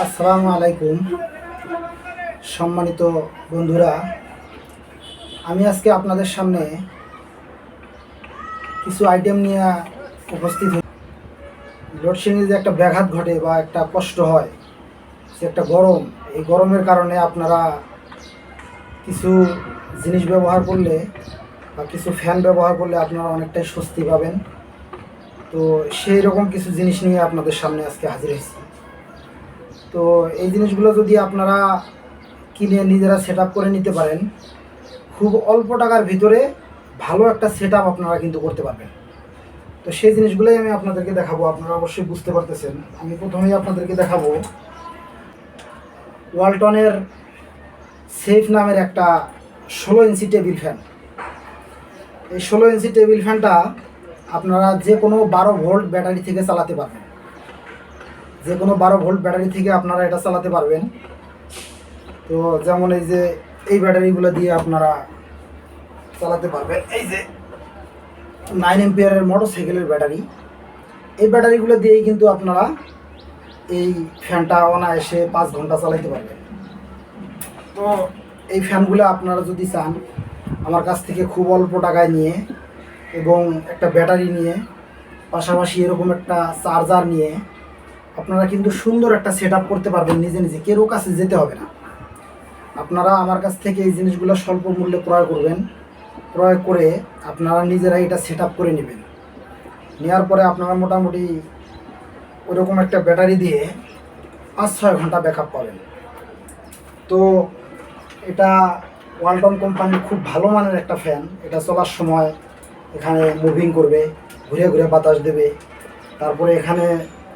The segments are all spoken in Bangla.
আসসালামু আলাইকুম সম্মানিত বন্ধুরা। আমি আজকে আপনাদের সামনে কিছু আইটেম নিয়ে উপস্থিত হই। লোডশেডিংয়ে যে একটা ব্যাঘাত ঘটে বা একটা কষ্ট হয়, সে একটা গরম, এই গরমের কারণে আপনারা কিছু জিনিস ব্যবহার করলে বা কিছু ফ্যান ব্যবহার করলে আপনারা অনেকটাই স্বস্তি পাবেন। তো সেই রকম কিছু জিনিস নিয়ে আপনাদের সামনে আজকে হাজির হয়েছি। তো এই জিনিসগুলো যদি আপনারা কিনে নিজেরা সেট করে নিতে পারেন, খুব অল্প টাকার ভিতরে ভালো একটা সেট আপনারা কিন্তু করতে পারবেন। তো সেই জিনিসগুলোই আমি আপনাদেরকে দেখাবো। আপনারা অবশ্যই বুঝতে পারতেছেন। আমি প্রথমেই আপনাদেরকে দেখাবো ওয়ালটনের সেফ নামের একটা 16 ইঞ্চি টেবিল ফ্যান। এই 16 ইঞ্চি টেবিল ফ্যানটা আপনারা যে কোনো 12 ভোল্ট ব্যাটারি থেকে চালাতে পারবেন। যে কোনো 12 ভোল্ট ব্যাটারি থেকে আপনারা এটা চালাতে পারবেন। তো যেমন এই যে এই ব্যাটারিগুলো দিয়ে আপনারা চালাতে পারবেন। এই যে 9 এম্পিয়ারের মোটরসাইকেলের ব্যাটারি, এই ব্যাটারিগুলো দিয়েই কিন্তু আপনারা এই ফ্যানটা অনায়াসে 5 ঘন্টা চালাতে পারবেন। তো এই ফ্যানগুলো আপনারা যদি চান আমার কাছ থেকে খুব অল্প টাকায় নিয়ে এবং একটা ব্যাটারি নিয়ে পাশাপাশি এরকম একটা চার্জার নিয়ে আপনারা কিন্তু সুন্দর একটা সেট করতে পারবেন নিজে নিজে, কেউ কাছে যেতে হবে না। আপনারা আমার কাছ থেকে এই জিনিসগুলো স্বল্প মূল্যে ক্রয় করবেন, ক্রয় করে আপনারা নিজেরা এটা সেট করে নেবেন। নেওয়ার পরে আপনারা মোটামুটি ওরকম একটা ব্যাটারি দিয়ে 5-6 ঘন্টা ব্যাকআপ পাবেন। তো এটা ওয়ালটন কোম্পানির খুব ভালো মানের একটা ফ্যান। এটা চলার সময় এখানে মুভিং করবে, ঘুরে ঘুরে বাতাস দেবে। তারপরে এখানে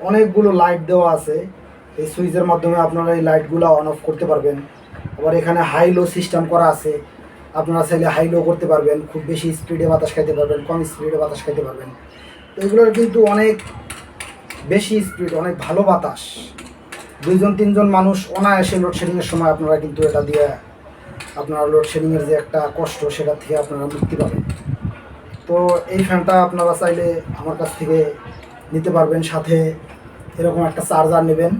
অনেকগুলো লাইট দেওয়া আছে, এই সুইচের মাধ্যমে আপনারা এই লাইটগুলো অন অফ করতে পারবেন। আবার এখানে হাই লো সিস্টেম করা আছে, আপনারা চাইলে হাই লো করতে পারবেন, খুব বেশি স্পিডে বাতাস খাইতে পারবেন, কম স্পিডে বাতাস খাইতে পারবেন। তো এগুলোর কিন্তু অনেক বেশি স্পিড, অনেক ভালো বাতাস। 2-3জন মানুষ অনায়াসে লোডশেডিংয়ের সময় আপনারা কিন্তু এটা দিয়ে আপনারা লোডশেডিংয়ের যে একটা কষ্ট সেটা থেকে আপনারা মুক্তি পাবেন। তো এই ফ্যানটা আপনারা চাইলে আমার কাছ থেকে নিতে পারবেন। সাথে এরকম একটা চার্জার নেবেন,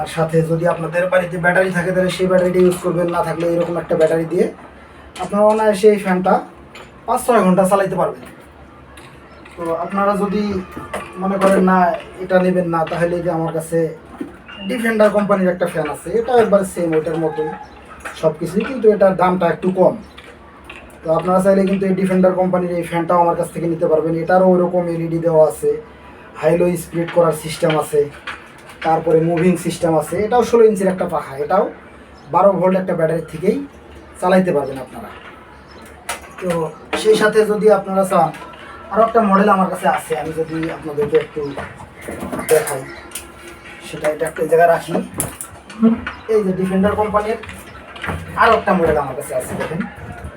আর সাথে যদি আপনাদের বাড়িতে ব্যাটারি থাকে তাহলে সেই ব্যাটারিটা ইউজ করবেন, না থাকলে এরকম একটা ব্যাটারি দিয়ে আপনারা অনায়াসে এই ফ্যানটা 5-6 ঘন্টা চালাইতে পারবেন। তো আপনারা যদি মনে করেন না এটা নেবেন না, তাহলে যে আমার কাছে ডিফেন্ডার কোম্পানির একটা ফ্যান আছে, এটা একবার সেম ওইটার মতোই সব কিছুই, কিন্তু এটার দামটা একটু কম। তো আপনারা চাইলে কিন্তু এই ডিফেন্ডার কোম্পানির এই ফ্যানটাও আমার কাছ থেকে নিতে পারবেন। এটারও ওইরকম এলইডি দেওয়া আছে, হাইলো স্প্লিট করার সিস্টেম আছে, তারপরে মুভিং সিস্টেম আছে। এটাও 16 ইঞ্চির একটা পাখা, এটাও 12 ভোল্ট একটা ব্যাটারি থেকেই চালাইতে পারবেন আপনারা। তো সেই সাথে যদি আপনারা চান, আরও একটা মডেল আমার কাছে আছে, আমি যদি আপনাদেরকে একটু দেখাই, সেটা এটা একটা জায়গায় রাখি। এই যে ডিফেন্ডার কোম্পানির আরও একটা মডেল আমার কাছে আছে, দেখেন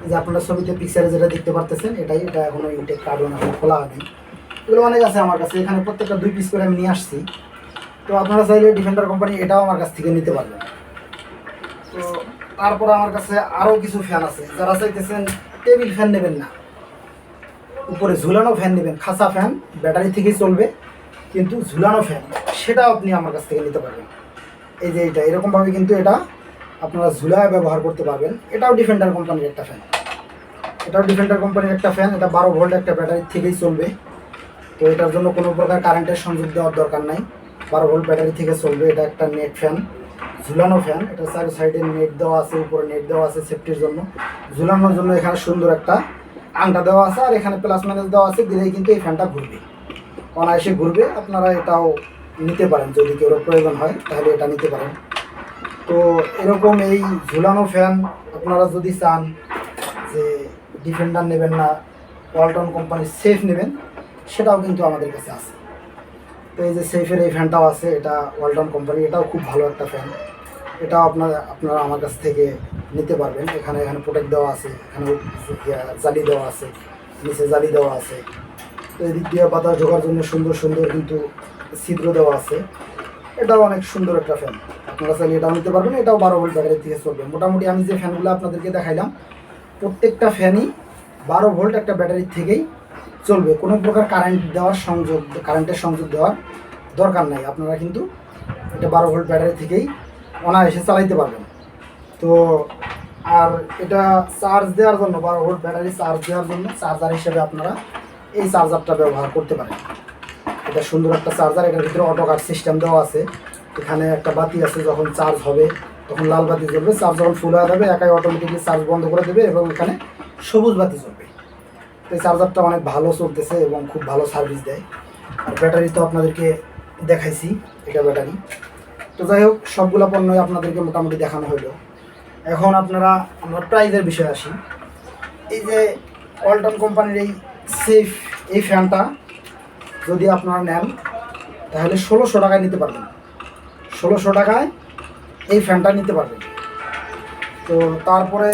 এই যে আপনারা ছবিতে পিকচারে যেটা দেখতে পারতেছেন এটাই। এটা এখনও ইনটেক কার্বন এখন খোলা হয়নি। এগুলো অনেক আছে আমার কাছে, এখানে প্রত্যেকটা 2 পিস করে আমি নিয়ে আসছি। তো আপনারা চাইলে ডিফেন্ডার কোম্পানি এটাও আমার কাছ থেকে নিতে পারবেন। তো তারপর আমার কাছে আরও কিছু ফ্যান আছে। যারা চাইতেছেন টেবিল ফ্যান নেবেন না, উপরে ঝুলানো ফ্যান নেবেন, খাঁচা ফ্যান ব্যাটারি থেকেই চলবে কিন্তু ঝুলানো ফ্যান, সেটাও আপনি আমার কাছ থেকে নিতে পারবেন। এই যে এটা এরকমভাবে কিন্তু এটা আপনারা ঝুলায় ব্যবহার করতে পারবেন। এটাও ডিফেন্ডার কোম্পানির একটা ফ্যান, এটাও ডিফেন্ডার কোম্পানির একটা ফ্যান। এটা 12 ভোল্ট একটা ব্যাটারি থেকেই চলবে। তো এটার জন্য কোনো প্রকার কারেন্টের সংযোগ দেওয়ার দরকার নাই, 12 ভোল্ট ব্যাটারি থেকে চলবে। এটা একটা নেট ফ্যান, ঝুলানো ফ্যান। এটা চার সাইডে নেট দেওয়া আছে, উপরে নেট দেওয়া আছে সেফটির জন্য। ঝুলানোর জন্য এখানে সুন্দর একটা আংটা দেওয়া আছে, আর এখানে প্লাস মাইনাস দেওয়া আছে, দিলেই কিন্তু এই ফ্যানটা ঘুরবে, অনায়াসে ঘুরবে। আপনারা এটাও নিতে পারেন, যদি কেউ প্রয়োজন হয় তাহলে এটা নিতে পারেন। তো এরকম এই ঝুলানো ফ্যান আপনারা যদি চান যে ডিফেন্ডার নেবেন না, ওয়ালটন কোম্পানির সেফ নেবেন, সেটাও কিন্তু আমাদের কাছে আছে। তো এই যে সেফের এই ফ্যানটাও আছে, এটা ওয়ালটন কোম্পানি, এটাও খুব ভালো একটা ফ্যান। এটাও আপনারা আমার কাছ থেকে নিতে পারবেন। এখানে প্রোটেক্ট দেওয়া আছে, এখানে জালি দেওয়া আছে, নিচে জালি দেওয়া আছে। তো এদিক দিয়ে বাতাস ঢোকার জন্য সুন্দর সুন্দর কিন্তু ছিদ্র দেওয়া আছে। এটাও অনেক সুন্দর একটা ফ্যান, আপনারা চাইলে এটাও নিতে পারবেন। এটাও 12 ভোল্ট ব্যাটারি থেকে চলবে। মোটামুটি আমি যে ফ্যানগুলো আপনাদেরকে দেখাইলাম প্রত্যেকটা ফ্যানই 12 ভোল্ট একটা ব্যাটারির থেকেই চলবে। কোনো প্রকার কারেন্টের সংযোগ দেওয়ার দরকার নাই। আপনারা কিন্তু এটা 12 ভোল্ট ব্যাটারি থেকেই অনায়াসে চালাইতে পারবেন। তো আর এটা চার্জ দেওয়ার জন্য 12 ভোল্ট ব্যাটারি চার্জ দেওয়ার জন্য চার্জার হিসেবে আপনারা এই চার্জারটা ব্যবহার করতে পারেন। এটা সুন্দর একটা চার্জার, এটার ভিতরে অটো কাট সিস্টেম দেওয়া আছে। এখানে একটা বাতি আছে, যখন চার্জ হবে তখন লাল বাতি জ্বলবে, চার্জ যখন ফুল হয়ে যাবে একাই অটোমেটিকলি চার্জ বন্ধ করে দেবে এবং এখানে সবুজ বাতি জ্বলবে। তো এই চার্জারটা অনেক ভালো চলতেছে এবং খুব ভালো সার্ভিস দেয়। আর ব্যাটারি তো আপনাদেরকে দেখাইছি, এটা ব্যাটারি। তো যাই হোক, সবগুলো পণ্যই আপনাদেরকে মোটামুটি দেখানো হলো। এখন আমরা প্রাইজের বিষয়ে আসি। এই যে ওয়ালটন কোম্পানির এই সেফ এই ফ্যানটা যদি আপনারা নেন তাহলে 1600 টাকায় নিতে পারবেন। 1600 টাকায় এই ফ্যানটা নিতে পারবেন। তো তারপরে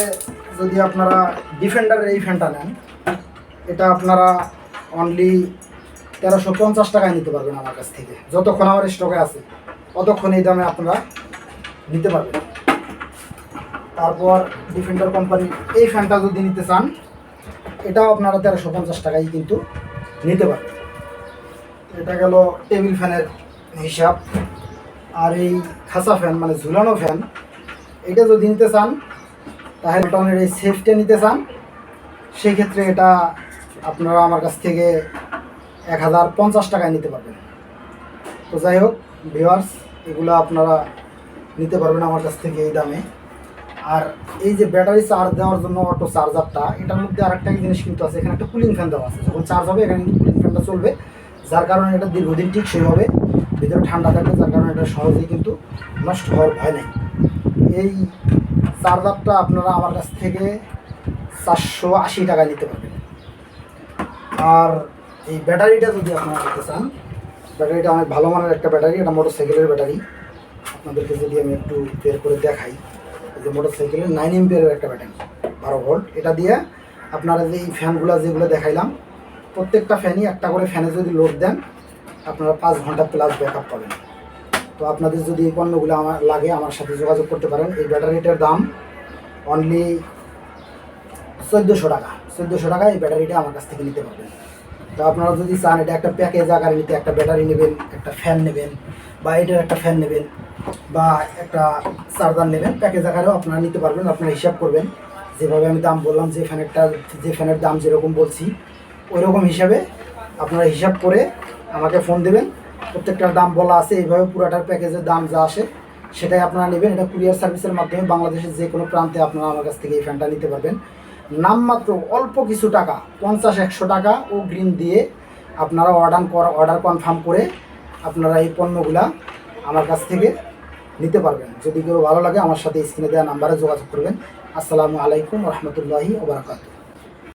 যদি আপনারা ডিফেন্ডারের এই ফ্যানটা নেন, এটা আপনারা অনলি 1350 টাকায় নিতে পারবেন আমার কাছ থেকে। যতক্ষণ আমার স্টকে আছে ততক্ষণ এই দামে আপনারা নিতে পারবেন। তারপর ডিফেন্ডার কোম্পানির এই ফ্যানটা যদি নিতে চান, এটাও আপনারা 1350 টাকায় কিন্তু নিতে পারবেন। এটা গেল টেবিল ফ্যানের হিসাব। আর এই খাঁচা ফ্যান মানে ঝুলানো ফ্যান, এটা যদি নিতে চান তাহলে টনের এই সেফটা নিতে চান, সেই ক্ষেত্রে এটা আপনারা আমার কাছ থেকে 1050 টাকায় নিতে পারবেন। তো যাই হোক ভিউয়ার্স, এগুলো আপনারা নিতে পারবেন আমার কাছ থেকে এই দামে। আর এই যে ব্যাটারি চার্জ দেওয়ার জন্য অটো চার্জারটা, এটার মধ্যে আরেকটা জিনিস কিন্তু আছে, এখানে একটা কুলিং ফ্যান দেওয়া আছে। যখন চার্জ হবে এখানে কিন্তু কুলিং ফ্যানটা চলবে, যার কারণে এটা দীর্ঘদিন টিকসই হবে, ভিতরে ঠান্ডা থাকবে, যার কারণে এটা সহজেই কিন্তু নষ্ট হওয়ার ভয় নেই। এই চার্জারটা আপনারা আমার কাছ থেকে 480 টাকায় নিতে পারবেন। আর এই ব্যাটারিটা যদি আপনারা নিতে চান, ব্যাটারিটা অনেক ভালো মানের একটা ব্যাটারি, এটা মোটরসাইকেলের ব্যাটারি। আপনাদেরকে যদি আমি একটু বের করে দেখাই, এই যে মোটরসাইকেলের 9 এম্পিয়ারের একটা ব্যাটারি 12 ভোল্ট। এটা দিয়ে আপনারা যে এই ফ্যানগুলো যেগুলো দেখাইলাম, প্রত্যেকটা ফ্যানই একটা করে ফ্যানে যদি লোড দেন আপনারা 5 ঘন্টা প্লাস ব্যাকআপ পাবেন। তো আপনাদের যদি এই পণ্যগুলো আমার লাগে আমার সাথে যোগাযোগ করতে পারেন। এই ব্যাটারিটার দাম অনলি 1400 টাকা। 1400 টাকা এই ব্যাটারিটা আমার কাছ থেকে নিতে পারবেন। তো আপনারা যদি চান এটা একটা প্যাকেজ আকারে নিতে, একটা ব্যাটারি নেবেন, একটা ফ্যান নেবেন, বা এটার একটা ফ্যান নেবেন, বা একটা চার্জার নেবেন, প্যাকেজ আকারেও আপনারা নিতে পারবেন। আপনারা হিসাব করবেন যেভাবে আমি দাম বললাম, যে ফ্যানের দাম যেরকম বলছি ওই রকম হিসাবে আপনারা হিসাব করে আমাকে ফোন দেবেন। প্রত্যেকটার দাম বলা আছে, এইভাবে পুরাটার প্যাকেজের দাম যা আসে সেটাই আপনারা নেবেন। এটা কুরিয়ার সার্ভিসের মাধ্যমে বাংলাদেশের যে কোনো প্রান্তে আপনারা আমার কাছ থেকে এই ফ্যানটা নিতে পারবেন। নামমাত্র অল্প কিছু টাকা, 50-100 টাকা ও গ্রিন দিয়ে আপনারা অর্ডার কনফার্ম করে আপনারা এই পণ্যগুলা আমার কাছ থেকে নিতে পারবেন। যদি কেউ ভালো লাগে আমার সাথে স্ক্রিনে দেওয়া নাম্বারে যোগাযোগ করবেন। আসসালামু আলাইকুম রহমতুল্লাহি ওয়া বারাকাতুহু।